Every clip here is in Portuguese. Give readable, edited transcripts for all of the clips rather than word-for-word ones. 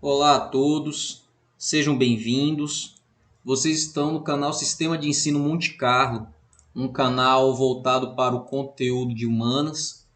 Olá a todos, sejam bem-vindos. Vocês estão no canal Sistema de Ensino Monte Carlo, um canal voltado para o conteúdo de humanas,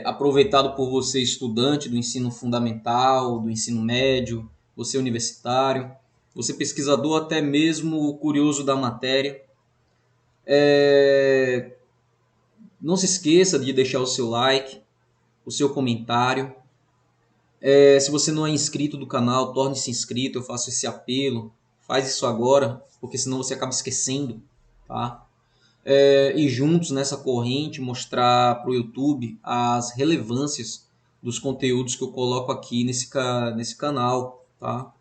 aproveitado por você estudante do ensino fundamental, do ensino médio, você universitário, você pesquisador, até mesmo curioso da matéria. Não se esqueça de deixar o seu like, o seu comentário. Se você não é inscrito do canal, torne-se inscrito, eu faço esse apelo. Faz isso agora, porque senão você acaba esquecendo, tá? E juntos nessa corrente mostrar para o YouTube as relevâncias dos conteúdos que eu coloco aqui nesse canal, tá?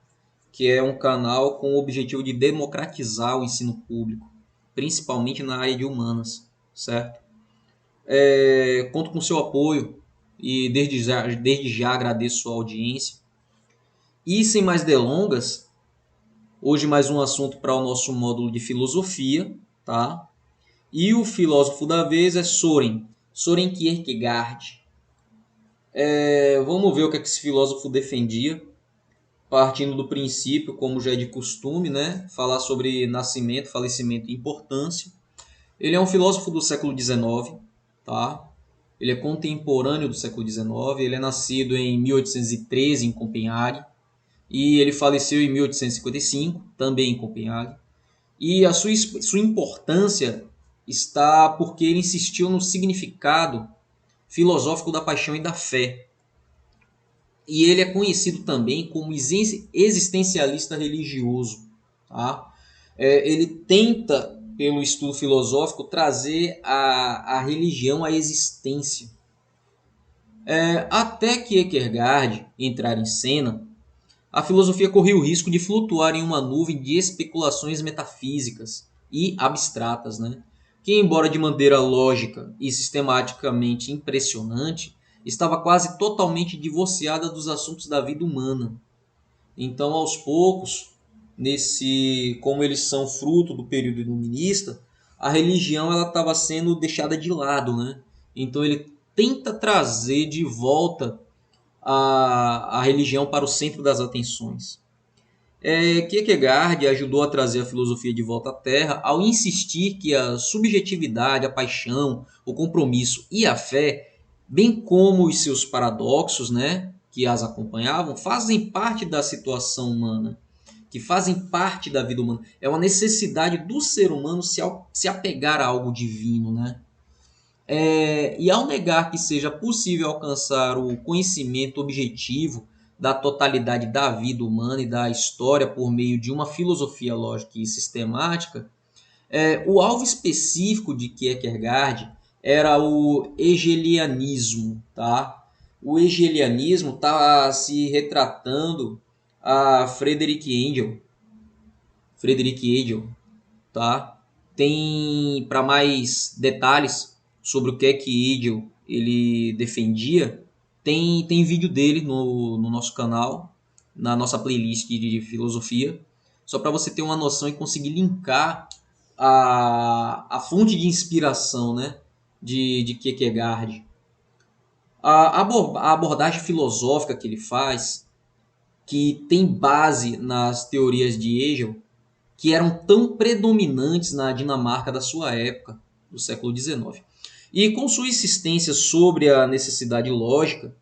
Que é um canal com o objetivo de democratizar o ensino público, principalmente na área de humanas, certo? Conto com seu apoio e desde já agradeço sua audiência. E sem mais delongas, hoje mais um assunto para o nosso módulo de filosofia, tá? E o filósofo da vez é Soren Kierkegaard. Vamos ver o que esse filósofo defendia, partindo do princípio, como já é de costume, né? Falar sobre nascimento, falecimento e importância. Ele é um filósofo do século XIX, tá? Ele é contemporâneo do século XIX, ele é nascido em 1813 em Copenhague, e ele faleceu em 1855, também em Copenhague. E a sua importância está porque ele insistiu no significado filosófico da paixão e da fé. E ele é conhecido também como existencialista religioso. Tá? Ele tenta, pelo estudo filosófico, trazer a religião à existência. Até que Kierkegaard entrar em cena, a filosofia corria o risco de flutuar em uma nuvem de especulações metafísicas e abstratas, né? Que, embora de maneira lógica e sistematicamente impressionante, estava quase totalmente divorciada dos assuntos da vida humana. Então, aos poucos, como eles são fruto do período iluminista, a religião ela estava sendo deixada de lado, né? Então ele tenta trazer de volta a religião para o centro das atenções. Kierkegaard ajudou a trazer a filosofia de volta à Terra ao insistir que a subjetividade, a paixão, o compromisso e a fé, bem como os seus paradoxos, né, que as acompanhavam, fazem parte da situação humana, que fazem parte da vida humana. É uma necessidade do ser humano se apegar a algo divino, né? E ao negar que seja possível alcançar o conhecimento objetivo da totalidade da vida humana e da história por meio de uma filosofia lógica e sistemática, o alvo específico de Kierkegaard era o hegelianismo. Tá? O hegelianismo está se retratando a Friedrich Hegel, tá? Tem para mais detalhes sobre o que é que Hegel ele defendia, tem vídeo dele no nosso canal, na nossa playlist de filosofia, só para você ter uma noção e conseguir linkar a fonte de inspiração, né, de Kierkegaard. A abordagem filosófica que ele faz, que tem base nas teorias de Hegel, que eram tão predominantes na Dinamarca da sua época, do século XIX. E com sua insistência sobre a necessidade lógica,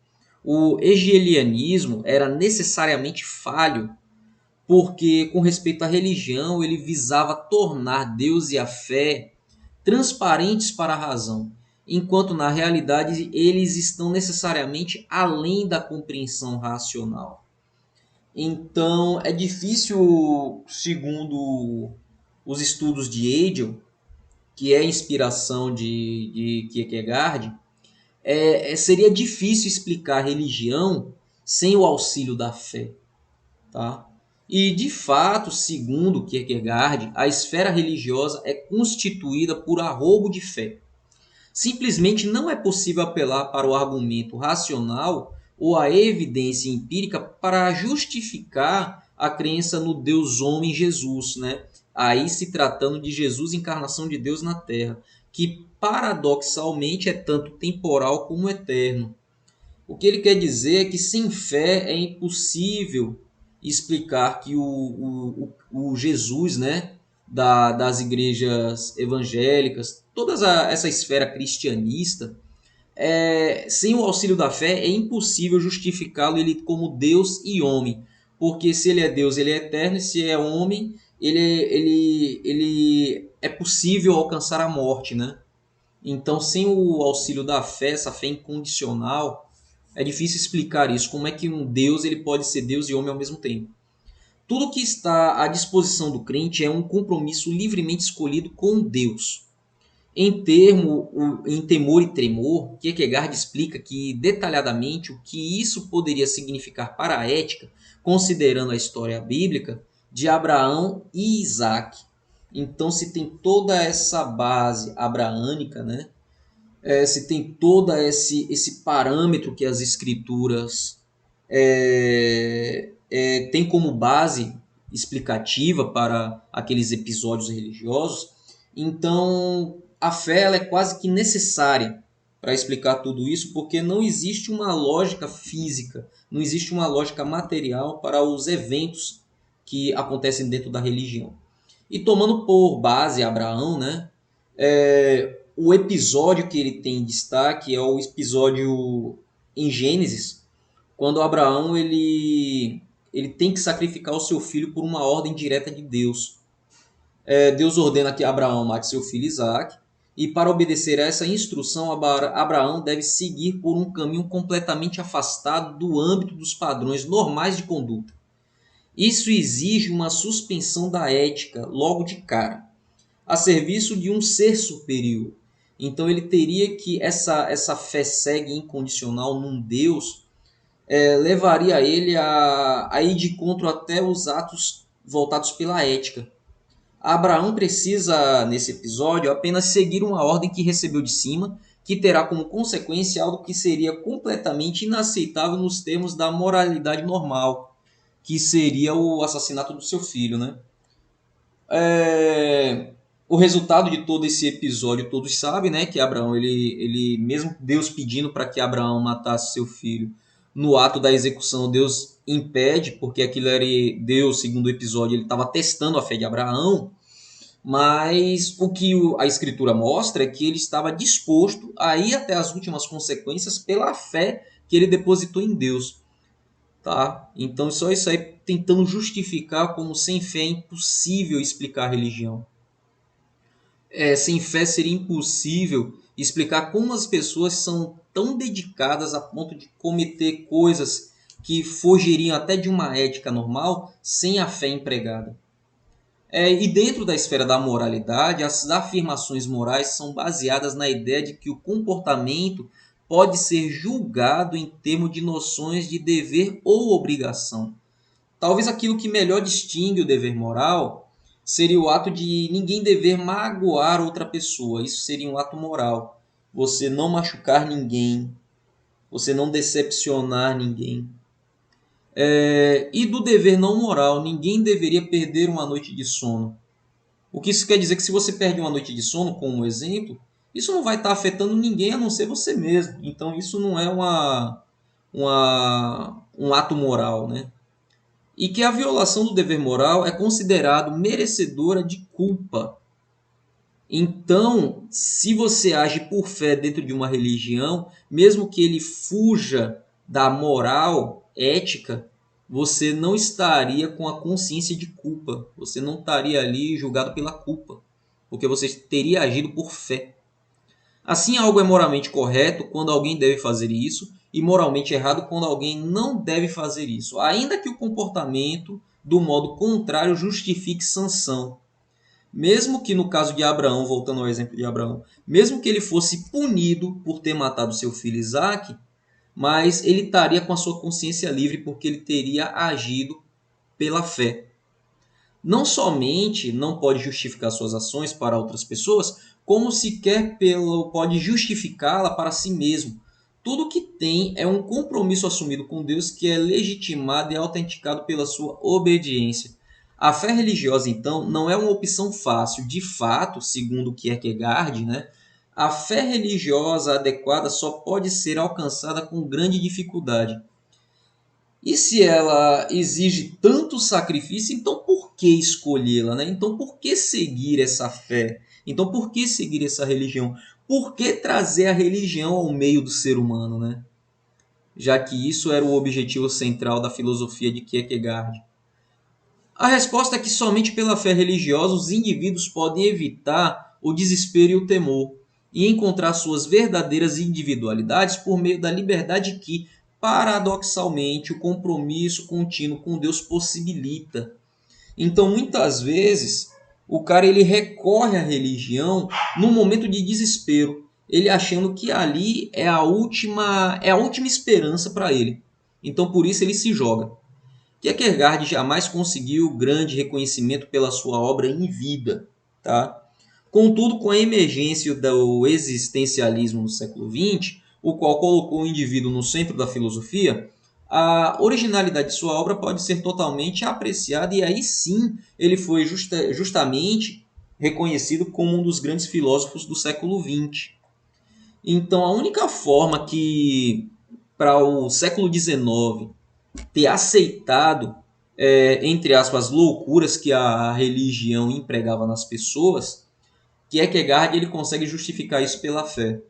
o hegelianismo era necessariamente falho, porque, com respeito à religião, ele visava tornar Deus e a fé transparentes para a razão, enquanto na realidade eles estão necessariamente além da compreensão racional. Então, é difícil, segundo os estudos de Hegel, que é a inspiração de Kierkegaard, seria difícil explicar a religião sem o auxílio da fé. Tá? E, de fato, segundo Kierkegaard, a esfera religiosa é constituída por arrobo de fé. Simplesmente não é possível apelar para o argumento racional ou a evidência empírica para justificar a crença no Deus homem Jesus, né? Aí se tratando de Jesus, encarnação de Deus na Terra, que paradoxalmente é tanto temporal como eterno. O que ele quer dizer é que sem fé é impossível explicar que o Jesus, né, das igrejas evangélicas, essa esfera cristianista, sem o auxílio da fé é impossível justificá-lo ele como Deus e homem. Porque se ele é Deus, ele é eterno, e se é homem, ele é possível alcançar a morte, né? Então, sem o auxílio da fé, essa fé incondicional, é difícil explicar isso. Como é que um Deus ele pode ser Deus e homem ao mesmo tempo? Tudo que está à disposição do crente é um compromisso livremente escolhido com Deus. Em Temor e Tremor, Kierkegaard explica que detalhadamente o que isso poderia significar para a ética, considerando a história bíblica de Abraão e Isaac. Então, se tem toda essa base abraânica, né? Se tem todo esse parâmetro que as escrituras têm como base explicativa para aqueles episódios religiosos, então a fé ela é quase que necessária para explicar tudo isso, porque não existe uma lógica física, não existe uma lógica material para os eventos que acontecem dentro da religião. E tomando por base Abraão, né, o episódio que ele tem em destaque é o episódio em Gênesis, quando Abraão ele tem que sacrificar o seu filho por uma ordem direta de Deus. Deus ordena que Abraão mate seu filho Isaac, e para obedecer a essa instrução, Abraão deve seguir por um caminho completamente afastado do âmbito dos padrões normais de conduta. Isso exige uma suspensão da ética logo de cara, a serviço de um ser superior. Então ele teria que essa fé cega e incondicional num Deus levaria ele a ir de encontro até os atos voltados pela ética. Abraão precisa, nesse episódio, apenas seguir uma ordem que recebeu de cima, que terá como consequência algo que seria completamente inaceitável nos termos da moralidade normal, que seria o assassinato do seu filho, né? O resultado de todo esse episódio todos sabem, né, que Abraão, ele mesmo Deus pedindo para que Abraão matasse seu filho, no ato da execução Deus impede, porque aquilo era Deus, segundo o episódio, ele estava testando a fé de Abraão, mas o que a escritura mostra é que ele estava disposto a ir até as últimas consequências pela fé que ele depositou em Deus. Tá? Então só isso aí tentando justificar como sem fé é impossível explicar a religião. Sem fé seria impossível explicar como as pessoas são tão dedicadas a ponto de cometer coisas que fugiriam até de uma ética normal sem a fé empregada. E dentro da esfera da moralidade, as afirmações morais são baseadas na ideia de que o comportamento pode ser julgado em termos de noções de dever ou obrigação. Talvez aquilo que melhor distingue o dever moral seria o ato de ninguém dever magoar outra pessoa. Isso seria um ato moral. Você não machucar ninguém, você não decepcionar ninguém. E do dever não moral, ninguém deveria perder uma noite de sono. O que isso quer dizer que se você perde uma noite de sono, como exemplo, isso não vai estar afetando ninguém a não ser você mesmo. Então isso não é um ato moral, né? E que a violação do dever moral é considerado merecedora de culpa. Então, se você age por fé dentro de uma religião, mesmo que ele fuja da moral ética, você não estaria com a consciência de culpa. Você não estaria ali julgado pela culpa, porque você teria agido por fé. Assim, algo é moralmente correto quando alguém deve fazer isso, e moralmente errado quando alguém não deve fazer isso, ainda que o comportamento, do modo contrário, justifique sanção. Mesmo que no caso de Abraão, voltando ao exemplo de Abraão, mesmo que ele fosse punido por ter matado seu filho Isaque, mas ele estaria com a sua consciência livre porque ele teria agido pela fé. Não somente não pode justificar suas ações para outras pessoas, como sequer pode justificá-la para si mesmo. Tudo que tem é um compromisso assumido com Deus que é legitimado e autenticado pela sua obediência. A fé religiosa, então, não é uma opção fácil. De fato, segundo Kierkegaard, né, A fé religiosa adequada só pode ser alcançada com grande dificuldade. E se ela exige tanto sacrifício, então por que escolhê-la, né? Então por que seguir essa fé? Então por que seguir essa religião? Por que trazer a religião ao meio do ser humano, né? Já que isso era o objetivo central da filosofia de Kierkegaard. A resposta é que somente pela fé religiosa os indivíduos podem evitar o desespero e o temor e encontrar suas verdadeiras individualidades por meio da liberdade que, paradoxalmente, o compromisso contínuo com Deus possibilita. Então, muitas vezes, o cara ele recorre à religião num momento de desespero, ele achando que ali é a última esperança para ele. Então, por isso ele se joga. Kierkegaard jamais conseguiu grande reconhecimento pela sua obra em vida, tá? Contudo, com a emergência do existencialismo no século XX, o qual colocou o indivíduo no centro da filosofia, a originalidade de sua obra pode ser totalmente apreciada e aí sim ele foi justamente reconhecido como um dos grandes filósofos do século XX. Então, a única forma que para o século XIX ter aceitado, entre aspas, as loucuras que a religião empregava nas pessoas, Kierkegaard ele consegue justificar isso pela fé,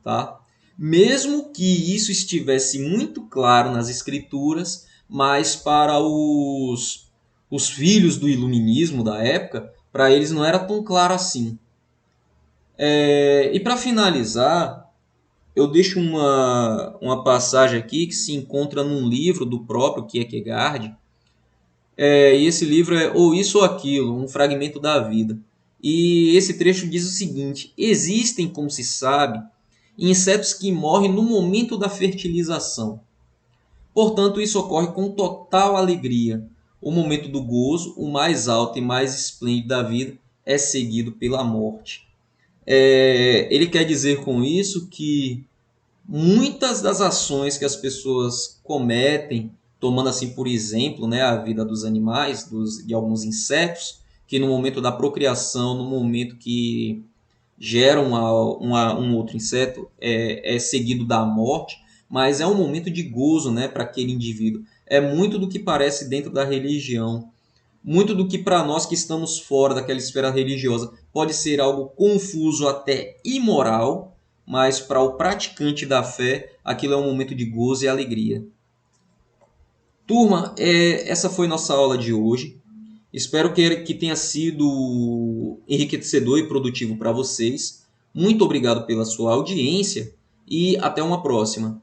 tá? Mesmo que isso estivesse muito claro nas escrituras, mas para os filhos do iluminismo da época, para eles não era tão claro assim. E para finalizar, eu deixo uma passagem aqui que se encontra num livro do próprio Kierkegaard, e esse livro é Ou Isso ou Aquilo, um fragmento da vida. E esse trecho diz o seguinte: existem, como se sabe, insetos que morrem no momento da fertilização. Portanto, isso ocorre com total alegria. O momento do gozo, o mais alto e mais esplêndido da vida, é seguido pela morte. Ele quer dizer com isso que muitas das ações que as pessoas cometem, tomando assim por exemplo, né, a vida dos animais, de alguns insetos, que no momento da procriação, no momento que geram um outro inseto, é seguido da morte, mas é um momento de gozo, né, para aquele indivíduo. É muito do que parece dentro da religião, muito do que para nós que estamos fora daquela esfera religiosa pode ser algo confuso, até imoral, mas para o praticante da fé, aquilo é um momento de gozo e alegria. Turma, essa foi nossa aula de hoje. Espero que tenha sido enriquecedor e produtivo para vocês. Muito obrigado pela sua audiência e até uma próxima.